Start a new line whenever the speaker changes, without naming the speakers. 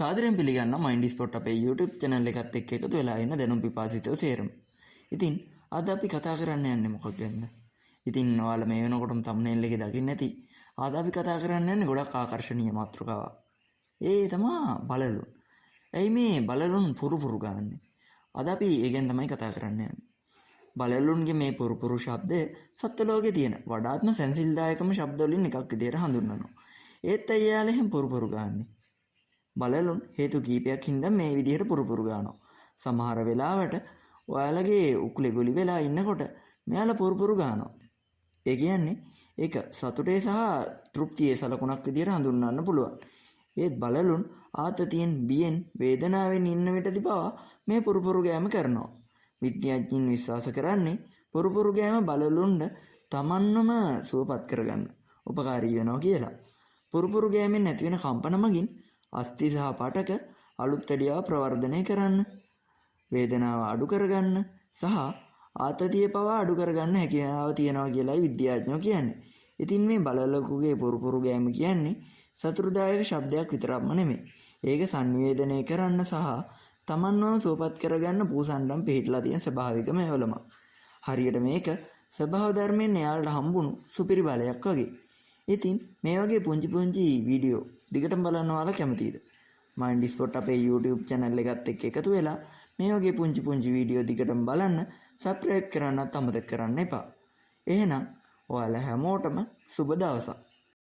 සාදරයෙන් පිළිගන්න mind spot අපේ YouTube channel එකත් එක්ක එකතු වෙලා ඉන්න දැනුම් පිපාසිතව සේරම. ඉතින් අද අපි කතා කරන්න යන්නේ මොකක් ගැනද? ඉතින් ඔයාලා මේ වෙනකොටම thumbnail එකේ දකින්න ඇති. අද අපි කතා කරන්න යන්නේ ගොඩක් ආකර්ශනීය මාතෘකාවක්. ඒ තමයි බලලුන්. ඇයි මේ බලලුන් පුරුපුරු ගන්නන්නේ? අද අපි ඒ ගැන තමයි කතා කරන්න යන්නේ. බලලුන්ගේ මේ පුරුපුරු ශබ්දය සත්ත්ව ලෝකේ තියෙන වඩාත්ම සැනසිලිදායකම ශබ්ද වලින් එකක් විදියට හඳුන්වනවා. ඒත් අය යාළුවා එහෙම පුරුපුරු ගන්නන්නේ. බලලුන් හේතු කීපයක් හින්දා මේ විදිහට පුරුපුරු ගන්නවා. සමහර වෙලාවට ඔයාලගේ උකුලේ ගොලි වෙලා ඉන්නකොට මෙයාලා පුරුපුරු ගන්නවා. ඒ කියන්නේ ඒක සතුටේ සහ තෘප්තියේ සලකුණක් විදිහට හඳුන්වන්න පුළුවන්. ඒත් බලලුන් ආතතියෙන්, බියෙන්, වේදනාවෙන් ඉන්න විටදී පවා මේ පුරුපුරු ගෑම කරනවා. විද්‍යාඥයින් විශ්වාස කරන්නේ පුරුපුරු ගෑම බලලුන්ට තමන්වම සුවපත් කරගන්න උපකාරී වෙනවා කියලා. පුරුපුරු ගෑමෙන් නැති වෙන කම්පන මගින් අස්ථි සහ පටක අලුත් වැඩියාව ප්‍රවර්ධනය කරන්න, වේදනාව අඩු කරගන්න සහ ආතතිය පවා අඩු කරගන්න හැකියාව තියෙනවා කියලායි විද්‍යාඥයෝ කියන්නේ. ඉතින් මේ බලලකුගේ පුරුපුරු ගෑම කියන්නේ සතුටුදායක ශබ්දයක් විතරක්ම නෙමෙයි. ඒක සංවේදනය කරන්න සහ තමන්වම සුවපත් කරගන්න පූසණ්ඩම් පිහිටලා තියෙන ස්වභාවිකම එවලම. හරියට මේක ස්වභාව ධර්මයෙන් එයාලට හම්බුණු සුපිරි බලයක් වගේ. ඉතින් මේ වගේ පුංචි පුංචි වීඩියෝ දිගටම බලන්න ඔයාලා කැමතිද? මයින්ඩ් ස්පොට් අපේ YouTube channel එකත් එක්ක එකතු වෙලා මේ වගේ පුංචි පුංචි වීඩියෝ දිගටම බලන්න subscribe කරන්නත් අමතක කරන්න එපා. එහෙනම් ඔයාලා හැමෝටම සුබ දවසක්.